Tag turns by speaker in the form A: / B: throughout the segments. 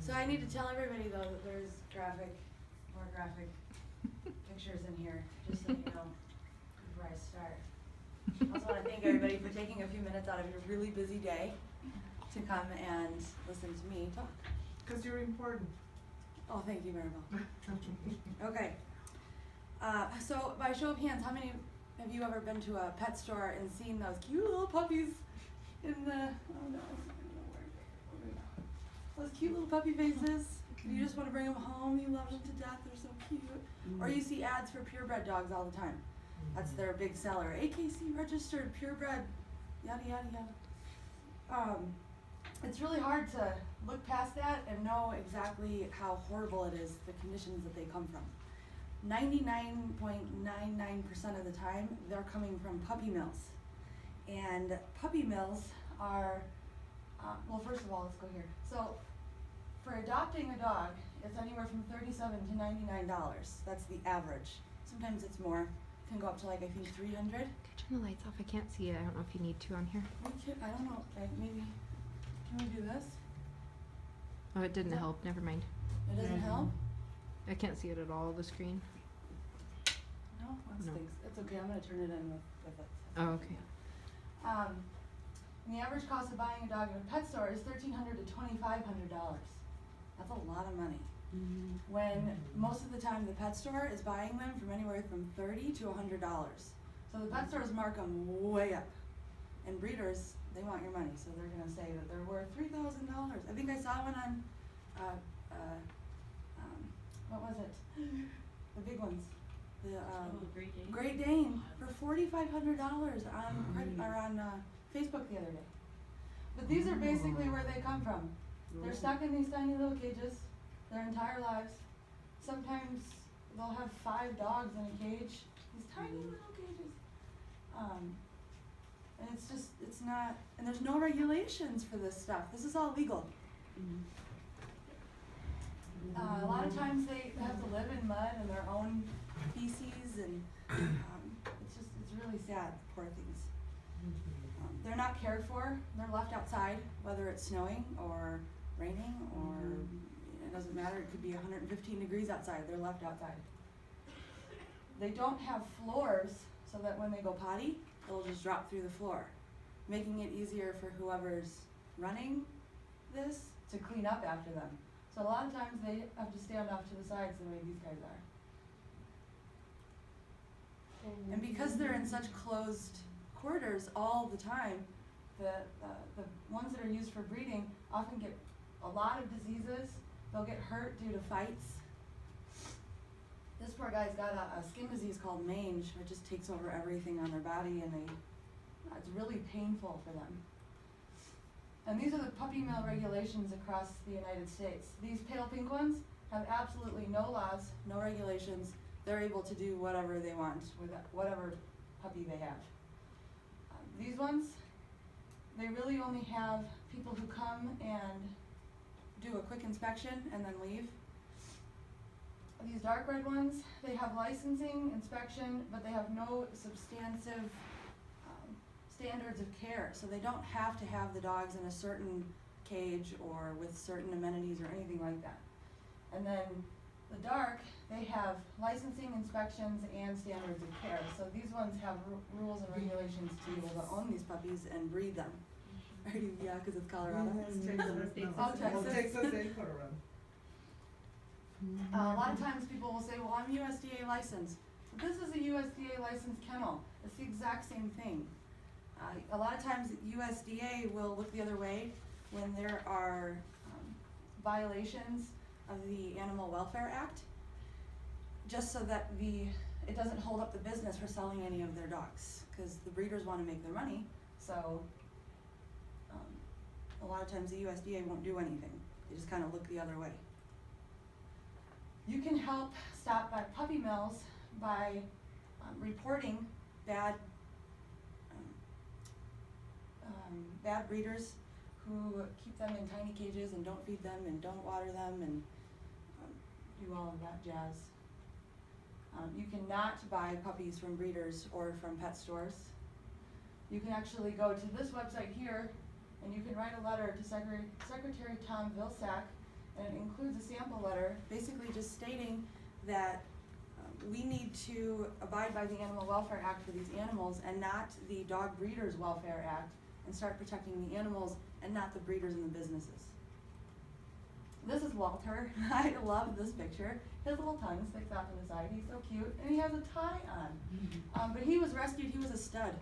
A: So I need to tell everybody though that there's more graphic pictures in here, just so you know before I start. I also want to thank everybody for taking a few minutes out of your really busy day to come and listen to me talk.
B: Because you're important.
A: Oh, thank you, Maribel. Okay. So by show of hands, how many have you ever been to a pet store and seen those cute little puppies in the, oh no, those cute little puppy faces? You just want to bring them home, you love them to death, they're so cute. Or you see ads for purebred dogs all the time. That's their big seller. AKC registered, purebred, yada, yada, yada. It's really hard to look past that and know exactly how horrible it is, the conditions that they come from. 99.99% of the time, they're coming from puppy mills. And puppy mills are, well, first of all, let's go here. So, for adopting a dog, it's anywhere from $37 to $99. That's the average. Sometimes it's more. It can go up to like, I think, $300.
C: Could you turn the lights off? I can't see it. I don't know if you need to on here.
A: I don't know. Maybe. Can we do this?
C: Oh, it didn't help. Never mind.
A: It doesn't help?
C: I can't see it at all, the screen.
A: No? That
C: No.
A: stinks. It's okay. I'm going to turn it in with it.
C: Oh, okay.
A: And the average cost of buying a dog at a pet store is $1,300 to $2,500. That's a lot of money. When most of the time the pet store is buying them from anywhere from $30 to $100. So the pet stores mark them way up. And breeders, they want your money, so they're going to say that they're worth $3,000. I think I saw one on, what was it? The big ones. The Great Dane for $4,500 on Facebook the other day. But these are basically where they come from. They're stuck in these tiny little cages their entire lives. Sometimes they'll have 5 dogs in a cage. These tiny little cages. And it's not, and there's no regulations for this stuff. This is all legal. A lot of times they have to live in mud and their own feces, and it's really sad, poor things. They're not cared for. They're left outside, whether it's snowing or raining, or it doesn't matter. It could be 115 degrees outside. They're left outside. They don't have floors, so that when they go potty, it'll just drop through the floor, making it easier for whoever's running this to clean up after them. So a lot of times they have to stand off to the sides the way these guys are. And because they're in such closed quarters all the time, the ones that are used for breeding often get a lot of diseases. They'll get hurt due to fights. This poor guy's got a skin disease called mange, which just takes over everything on their body, and it's really painful for them. And these are the puppy mill regulations across the United States. These pale pink ones have absolutely no laws, no regulations. They're able to do whatever they want with whatever puppy they have. These ones, they really only have people who come and do a quick inspection and then leave. These dark red ones, they have licensing, inspection, but they have no substantive standards of care. So they don't have to have the dogs in a certain cage or with certain amenities or anything like that. And then the dark, they have licensing, inspections, and standards of care. So these ones have rules and regulations to be able to own these puppies and breed them. Are you, yeah, because it's Colorado. Oh, Texas.
B: Colorado.
A: A lot of times people will say, well, I'm USDA licensed. But this is a USDA licensed kennel. It's the exact same thing. A lot of times USDA will look the other way when there are violations of the Animal Welfare Act, just so that it doesn't hold up the business for selling any of their dogs, because the breeders want to make their money. So a lot of times the USDA won't do anything. They just kind of look the other way. You can help stop by puppy mills by reporting bad breeders who keep them in tiny cages and don't feed them and don't water them and do all of that jazz. You cannot buy puppies from breeders or from pet stores. You can actually go to this website here, and you can write a letter to Secretary Tom Vilsack And it includes a sample letter, basically just stating that we need to abide by the Animal Welfare Act for these animals and not the Dog Breeders Welfare Act, and start protecting the animals and not the breeders and the businesses. This is Walter. I love this picture. His little tongue sticks out to the side. He's so cute, and he has a tie on. But he was rescued. He was a stud.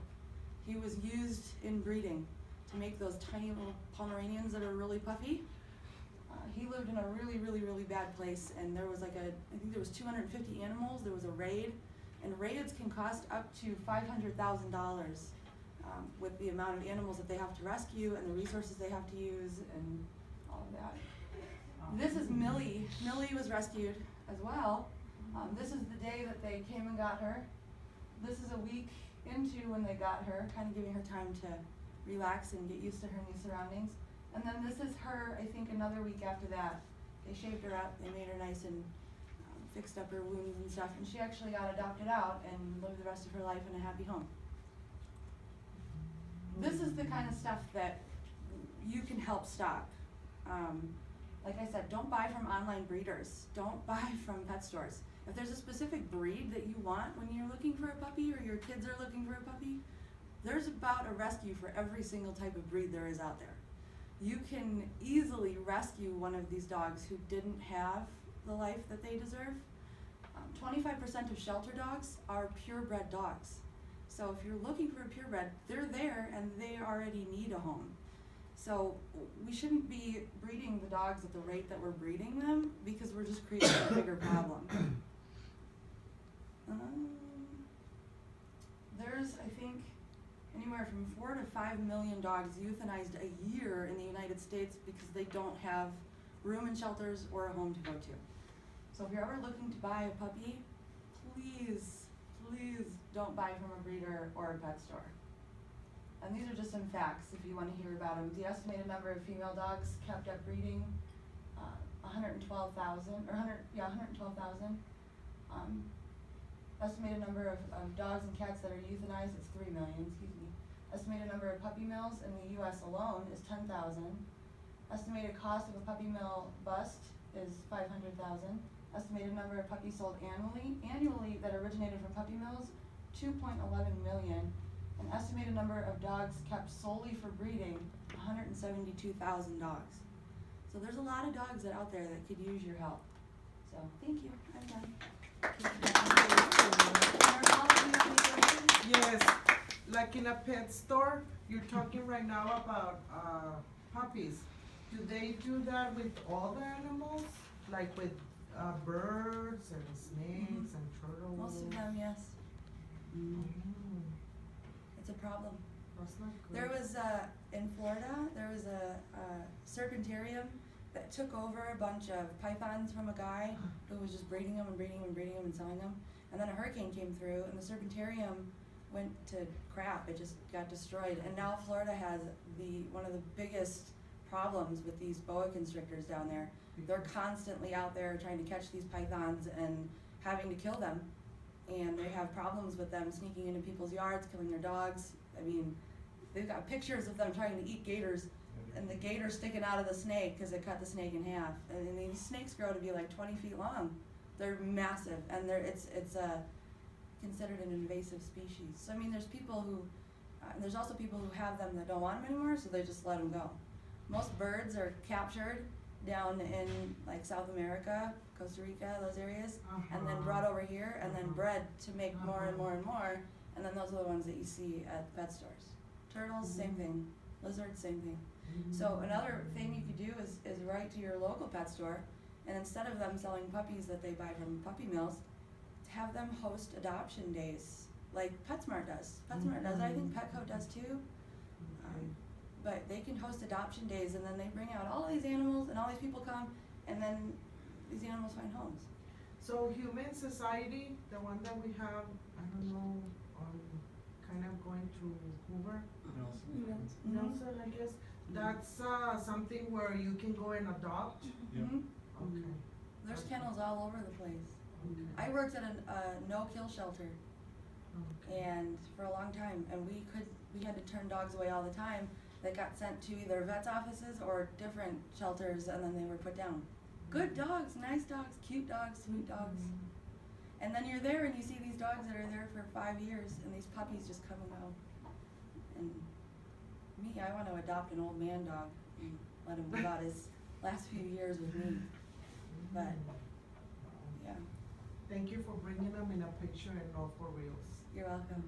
A: He was used in breeding to make those tiny little Pomeranians that are really puffy. He lived in a really, really, really bad place, and there was I think there was 250 animals. There was a raid, and raids can cost up to $500,000 with the amount of animals that they have to rescue and the resources they have to use and all of that. This is Millie. Millie was rescued as well. This is the day that they came and got her. This is a week into when they got her, kind of giving her time to relax and get used to her new surroundings. And then this is her, I think, another week after that. They shaved her up, they made her nice and fixed up her wounds and stuff, and she actually got adopted out and lived the rest of her life in a happy home. This is the kind of stuff that you can help stop. Like I said, don't buy from online breeders. Don't buy from pet stores. If there's a specific breed that you want when you're looking for a puppy or your kids are looking for a puppy, there's about a rescue for every single type of breed there is out there. You can easily rescue one of these dogs who didn't have the life that they deserve. 25% of shelter dogs are purebred dogs. So if you're looking for a purebred, they're there and they already need a home. So we shouldn't be breeding the dogs at the rate that we're breeding them, because we're just creating a bigger problem. There's, I think, anywhere from 4 to 5 million dogs euthanized a year in the United States because they don't have room in shelters or a home to go to. So if you're ever looking to buy a puppy, please, please don't buy from a breeder or a pet store. And these are just some facts if you want to hear about them. The estimated number of female dogs kept at breeding, 112,000. Estimated number of dogs and cats that are euthanized is 3 million, Estimated number of puppy mills in the US alone is 10,000. Estimated cost of a puppy mill bust is 500,000. Estimated number of puppies sold annually that originated from puppy mills, 2.11 million. An estimated number of dogs kept solely for breeding, 172,000 dogs. So there's a lot of dogs out there that could use your help. So thank you, I'm done.
B: Yes, like in a pet store, you're talking right now about puppies. Do they do that with all the animals? Like with birds and snakes and turtles?
A: Most of them, yes.
B: Mm.
A: It's a problem.
B: That's not good.
A: There was, in Florida, there was a serpentarium that took over a bunch of pythons from a guy who was just breeding them and breeding them and breeding them and selling them. And then a hurricane came through and the serpentarium went to crap. It just got destroyed. And now Florida has one of the biggest problems with these boa constrictors down there. They're constantly out there trying to catch these pythons and having to kill them. And they have problems with them sneaking into people's yards, killing their dogs. I mean, they've got pictures of them trying to eat gators, and the gator sticking out of the snake because it cut the snake in half. And these snakes grow to be like 20 feet long. They're massive, and it's considered an invasive species. So I mean, there's people who, there's also people who have them that don't want them anymore, so they just let them go. Most birds are captured down in like South America, Costa Rica, those areas, and then brought over here and then bred to make more and more and more, and then those are the ones that you see at pet stores. Turtles, same thing. Lizards, same thing. So another thing you could do is write to your local pet store, and instead of them selling puppies that they buy from puppy mills, have them host adoption days, like PetSmart does. PetSmart does it, I think Petco does too. But they can host adoption days, and then they bring out all these animals, and all these people come, and then these animals find homes.
B: So Humane Society, the one that we have, I don't know, kind of going to Hoover? Nelson, I guess. That's something where you can go and adopt?
A: Mm-hmm.
B: Okay.
A: There's kennels all over the place.
B: Okay.
A: I worked at a no-kill shelter,
B: Okay.
A: and for a long time, and we had to turn dogs away all the time. that got sent to either vets' offices or different shelters, and then they were put down. Good dogs, nice dogs, cute dogs, sweet dogs. And then you're there and you see these dogs that are there for 5 years, and these puppies just come and go. And me, I want to adopt an old man dog and let him live out his last few years with me. But, yeah,
B: Thank you for bringing them in a picture and not for reals.
A: you're welcome.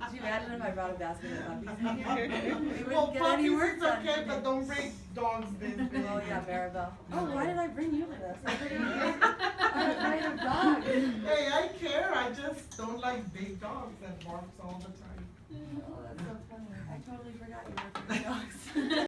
A: Could you imagine if I brought a basket of puppies in here? We
B: Well,
A: wouldn't get any
B: puppies
A: work
B: is
A: done
B: okay,
A: today.
B: but don't bring dogs this big.
A: Oh, yeah, Maribel. Oh, why did I bring you to this? I'm afraid of dogs.
B: Hey, I care, I just don't like big dogs that barks all the time.
A: Oh, that's so funny. I totally forgot you were